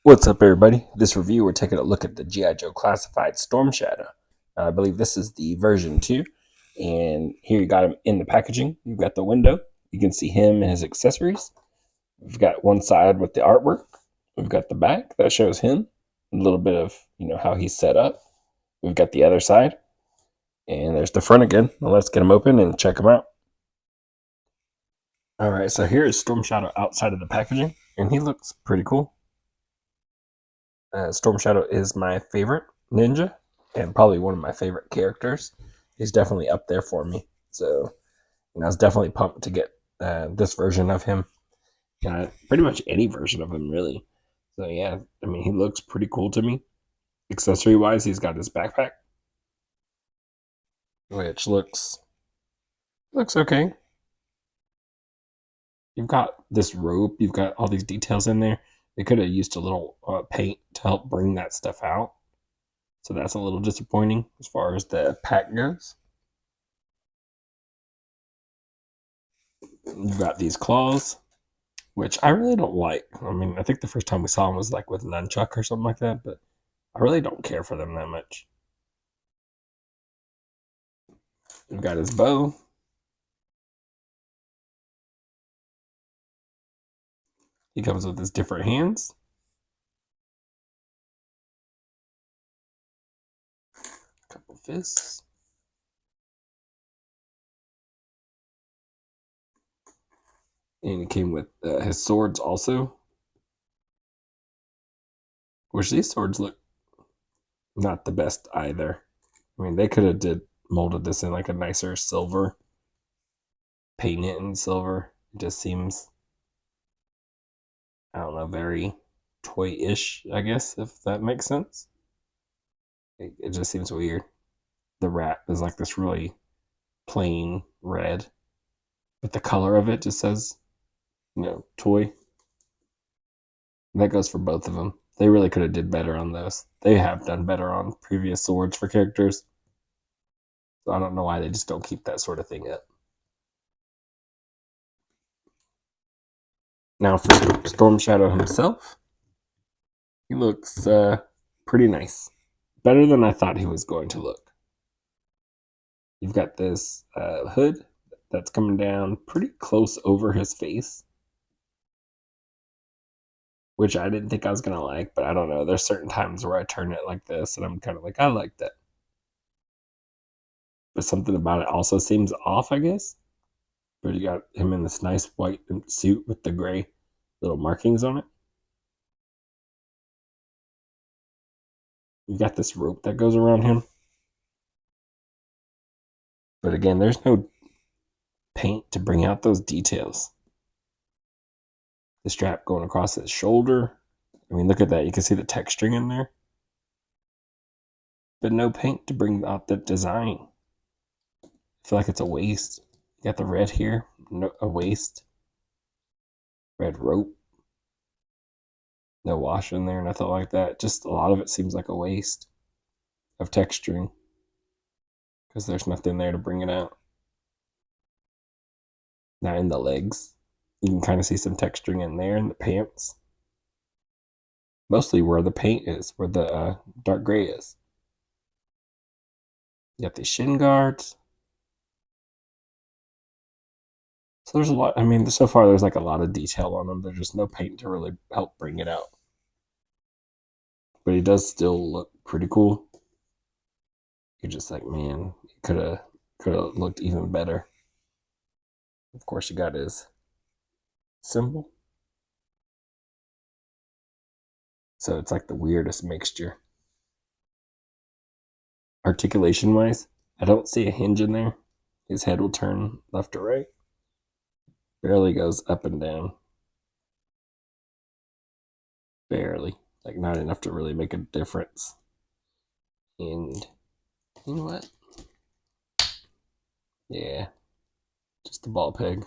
What's up, everybody? This review, we're taking a look at the G.I. Joe Classified Storm Shadow. I believe this is the version 2, and here you got him in the packaging. You've got the window. You can see him and his accessories. We've got one side with the artwork. We've got the back that shows him, a little bit of how he's set up. We've got the other side, and there's the front again. Well, let's get him open and check him out. All right, so here is Storm Shadow outside of the packaging, and he looks pretty cool. Storm Shadow is my favorite ninja and probably one of my favorite characters. He's definitely up there for me. So I was definitely pumped to get this version of him. Pretty much any version of him, really. So yeah, I mean, he looks pretty cool to me. Accessory wise, he's got his backpack, which looks okay. You've got this rope. You've got all these details in there. They could have used a little paint to help bring that stuff out. So that's a little disappointing as far as the pack goes. You've got these claws, which I really don't like. I mean, I think the first time we saw them was like with Nunchuck or something like that, but I really don't care for them that much. You've got his bow. He comes with his different hands. A couple fists. And he came with his swords also. Which these swords look not the best either. I mean, they could have molded this in like a nicer silver, paint it in silver. It just seems, I don't know, very toy-ish, I guess, if that makes sense. It just seems weird. The wrap is like this really plain red, but the color of it just says, toy. And that goes for both of them. They really could have did better on those. They have done better on previous swords for characters. So I don't know why they just don't keep that sort of thing up. Now for Storm Shadow himself, he looks pretty nice. Better than I thought he was going to look. You've got this hood that's coming down pretty close over his face, which I didn't think I was going to like, but I don't know. There's certain times where I turn it like this and I'm kind of like, I like that. But something about it also seems off, I guess. But you got him in this nice white suit with the gray little markings on it. You got this rope that goes around him. But again, there's no paint to bring out those details. The strap going across his shoulder. I mean, look at that. You can see the texturing in there. But no paint to bring out the design. I feel like it's a waste. You got the red here, a waste. Red rope. No wash in there, nothing like that. Just a lot of it seems like a waste of texturing because there's nothing there to bring it out. Now in the legs, you can kind of see some texturing in there in the pants. Mostly where the paint is, where the dark gray is. You got these shin guards. So there's a lot. I mean, so far there's like a lot of detail on them. There's just no paint to really help bring it out. But he does still look pretty cool. You're just like, man, it could have looked even better. Of course, you got his symbol. So it's like the weirdest mixture. Articulation wise, I don't see a hinge in there. His head will turn left or right. Barely goes up and down. Barely. Like not enough to really make a difference. And you know what? Yeah. Just a ball peg.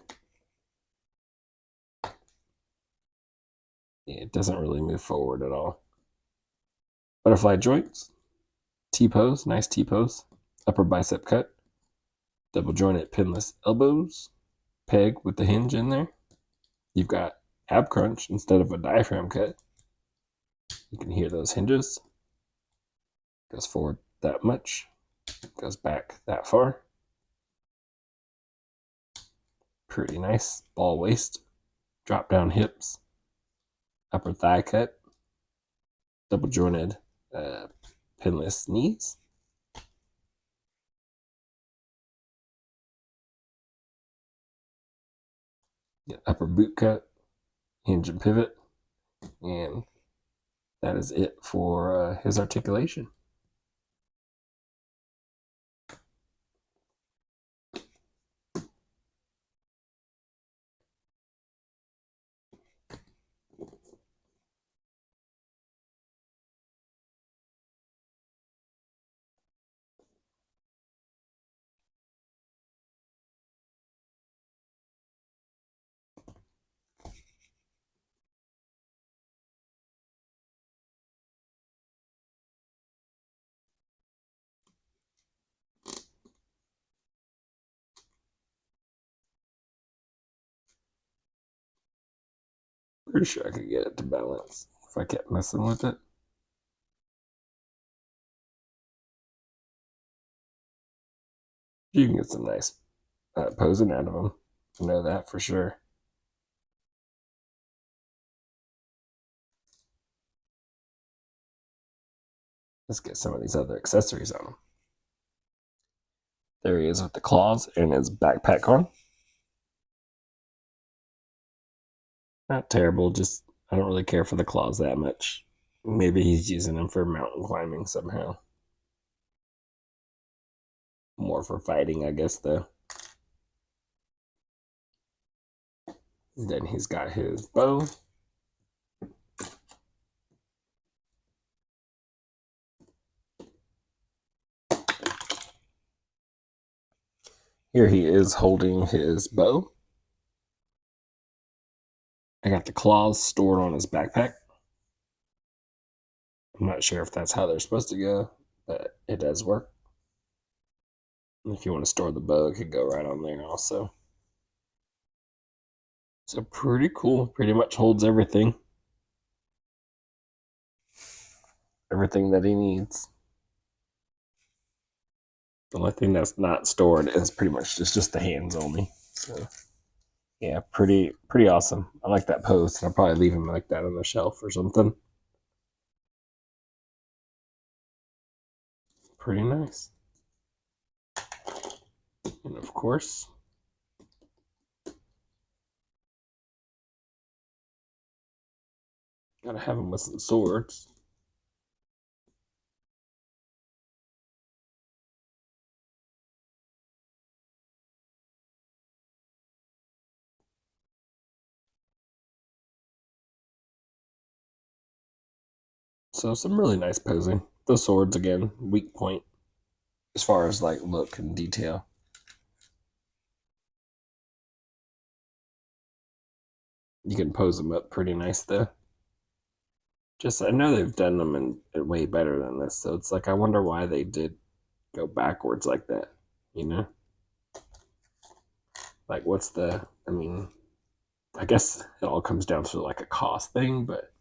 Yeah, it doesn't really move forward at all. Butterfly joints. T-pose. Nice T-pose. Upper bicep cut. Double jointed pinless elbows. Peg with the hinge in there. You've got ab crunch instead of a diaphragm cut. You can hear those hinges. Goes forward that much, goes back that far. Pretty nice. Ball waist, drop down hips, upper thigh cut, double jointed pinless knees. Upper boot cut, hinge and pivot, and that is it for his articulation. Pretty sure I could get it to balance if I kept messing with it. You can get some nice posing out of them. I know that for sure. Let's get some of these other accessories on him. There he is with the claws and his backpack on. Not terrible, just I don't really care for the claws that much. Maybe he's using them for mountain climbing somehow. More for fighting, I guess, though. Then he's got his bow. Here he is holding his bow. I got the claws stored on his backpack. I'm not sure if that's how they're supposed to go, but it does work. If you want to store the bow, it could go right on there also. So pretty cool. Pretty much holds everything. Everything that he needs. The only thing that's not stored is pretty much just the hands only. So yeah, pretty awesome. I like that pose. I'll probably leave him like that on the shelf or something. Pretty nice. And of course, gotta have him with some swords. So some really nice posing. The swords again, weak point as far as like look and detail. You can pose them up pretty nice though. Just I know they've done them in way better than this, so it's like I wonder why they did go backwards like that. You know, like what's the? I mean, I guess it all comes down to like a cost thing, but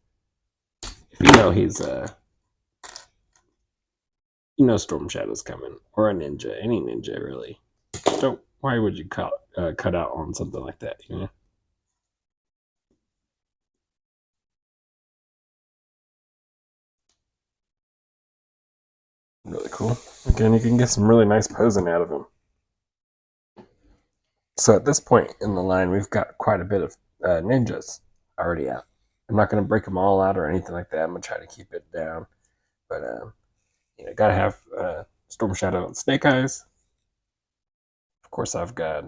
if you know he's you know Storm Shadow's coming or a ninja, any ninja really. Don't. Why would you cut out on something like that? You know. Really cool. Again, you can get some really nice posing out of him. So at this point in the line, we've got quite a bit of ninjas already out. I'm not going to break them all out or anything like that. I'm going to try to keep it down. But, gotta have Storm Shadow and Snake Eyes. Of course, I've got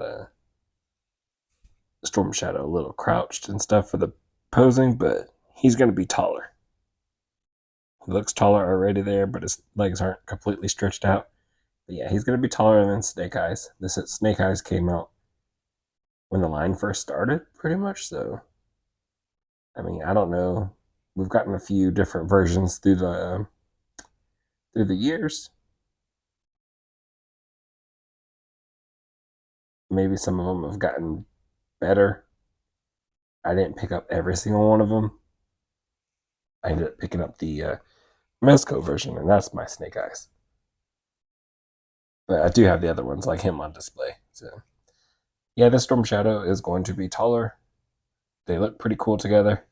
Storm Shadow a little crouched and stuff for the posing, but he's going to be taller. He looks taller already there, but his legs aren't completely stretched out. But yeah, he's going to be taller than Snake Eyes. Snake Eyes came out when the line first started, pretty much. So, I mean, I don't know. We've gotten a few different versions through the years. Maybe some of them have gotten better. I didn't pick up every single one of them, I ended up picking up the Mezco version, and that's my Snake Eyes. But I do have the other ones like him on display. So yeah, this Storm Shadow is going to be taller. They look pretty cool together.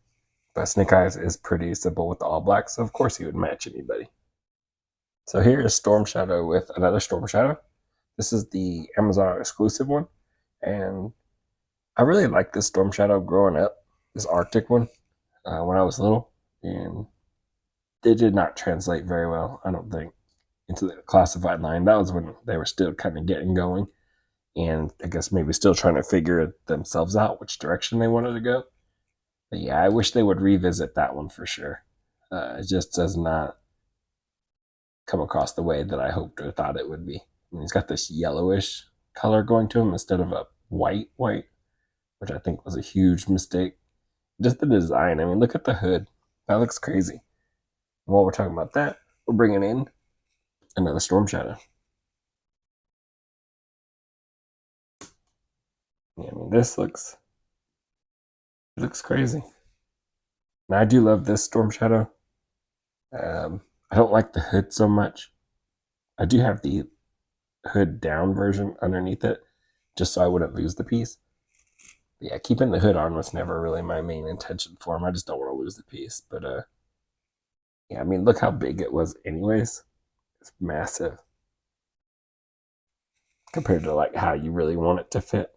But Snake Eyes is pretty simple with the all black, so of course he would match anybody. So here is Storm Shadow with another Storm Shadow. This is the Amazon exclusive one, and I really liked this Storm Shadow growing up, this Arctic one, when I was little, and they did not translate very well, I don't think, into the classified line. That was when they were still kind of getting going, and I guess maybe still trying to figure themselves out which direction they wanted to go. But yeah, I wish they would revisit that one for sure. It just does not come across the way that I hoped or thought it would be. I mean, he's got this yellowish color going to him instead of a white, which I think was a huge mistake. Just the design. I mean, look at the hood. That looks crazy. And while we're talking about that, we're bringing in another Storm Shadow. Yeah, I mean, this looks crazy. Now, I do love this Storm Shadow. I don't like the hood so much. I do have the hood down version underneath it, just so I wouldn't lose the piece. But yeah, keeping the hood on was never really my main intention for him. I just don't want to lose the piece. But yeah, I mean, look how big it was, anyways. It's massive compared to like how you really want it to fit.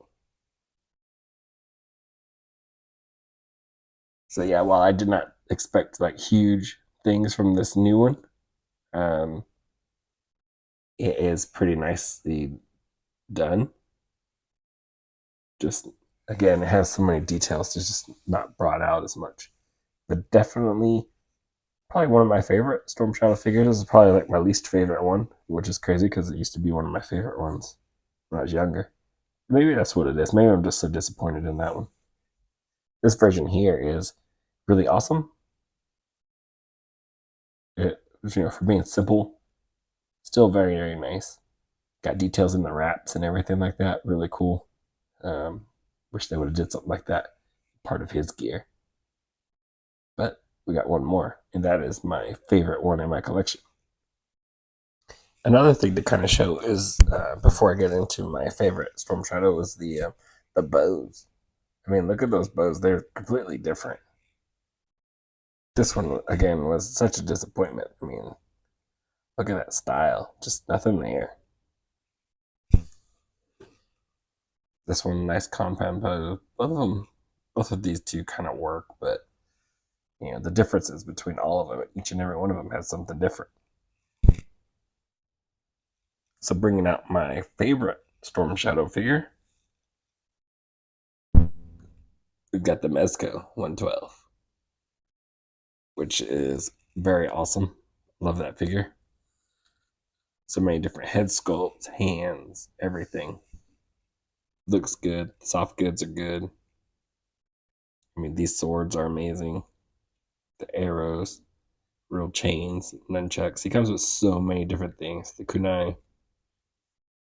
So yeah, while I did not expect like huge things from this new one, um, it is pretty nicely done. Just again, it has so many details. It's just not brought out as much, but definitely probably one of my favorite Storm Shadow figures. This is probably like my least favorite one, which is crazy because it used to be one of my favorite ones when I was younger. Maybe that's what it is. Maybe I'm just so disappointed in that one. This version here is really awesome. It, for being simple, still very, very nice. Got details in the wraps and everything like that. Really cool. Wish they would have did something like that part of his gear. But we got one more, and that is my favorite one in my collection. Another thing to kind of show is before I get into my favorite Storm Shadow is the bows. I mean, look at those bows; they're completely different. This one again was such a disappointment. I mean, look at that style; just nothing there. This one, nice compound bow. Both of these two kind of work, but the differences between all of them, each and every one of them has something different. So bringing out my favorite Storm Shadow figure, we've got the Mezco 112, which is very awesome. Love that figure. So many different head sculpts, hands, everything. Looks good. Soft goods are good. I mean, these swords are amazing. The arrows, real chains, nunchucks. He comes with so many different things. The kunai.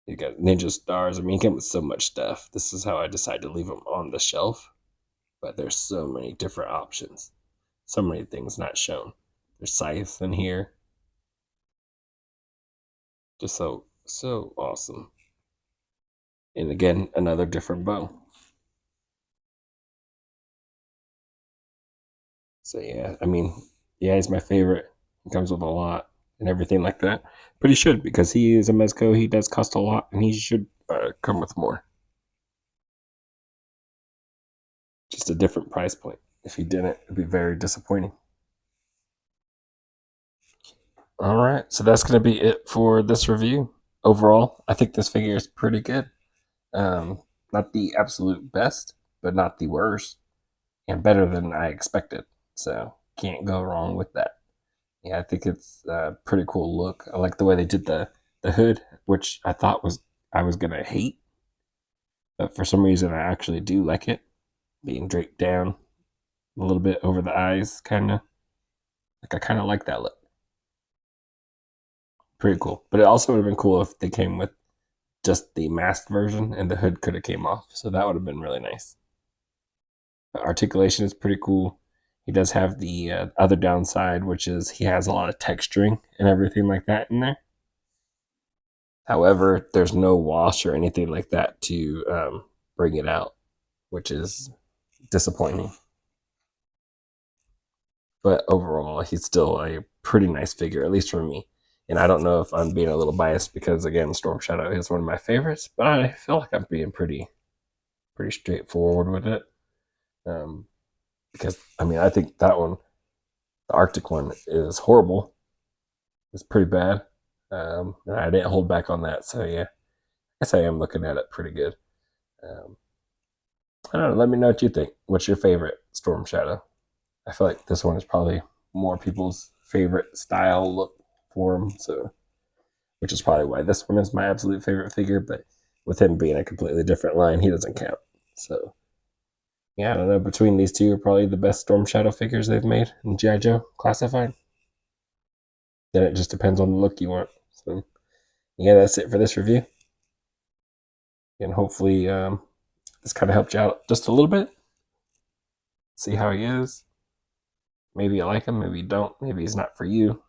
You got ninja stars. I mean, he comes with so much stuff. This is how I decided to leave him on the shelf. But there's so many different options. So many things not shown. There's scythe in here. Just so awesome. And again, another different bow. So yeah, I mean, yeah, he's my favorite. He comes with a lot and everything like that. But he should, because he is a Mezco. He does cost a lot, and he should come with more. Just a different price point. If he didn't, it'd be very disappointing. All right, so that's going to be it for this review. Overall, I think this figure is pretty good. Not the absolute best, but not the worst, and better than I expected. So can't go wrong with that. Yeah, I think it's a pretty cool look. I like the way they did the hood, which I thought I was gonna hate, but for some reason I actually do like it, being draped down a little bit over the eyes, kind of. Like I kind of like that look. Pretty cool. But it also would have been cool if they came with just the masked version and the hood could have came off. So that would have been really nice. The articulation is pretty cool. He does have the other downside, which is he has a lot of texturing and everything like that in there. However, there's no wash or anything like that to bring it out, which is disappointing. But overall, he's still a pretty nice figure, at least for me. And I don't know if I'm being a little biased because again, Storm Shadow is one of my favorites, but I feel like I'm being pretty straightforward with it. Um, because I mean, I think that one, the Arctic one, is horrible. It's pretty bad. And I didn't hold back on that, so yeah, I guess I am looking at it pretty good. Um, I don't know. Let me know what you think. What's your favorite Storm Shadow? I feel like this one is probably more people's favorite style look for him, so which is probably why this one is my absolute favorite figure. But with him being a completely different line, he doesn't count. So yeah, I don't know. Between these two, are probably the best Storm Shadow figures they've made in GI Joe Classified. Then it just depends on the look you want. So yeah, that's it for this review, and hopefully this kind of helped you out just a little bit. See how he is. Maybe you like him, maybe you don't, maybe he's not for you.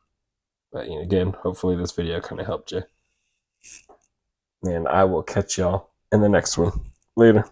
But again, hopefully this video kind of helped you. And I will catch y'all in the next one. Later.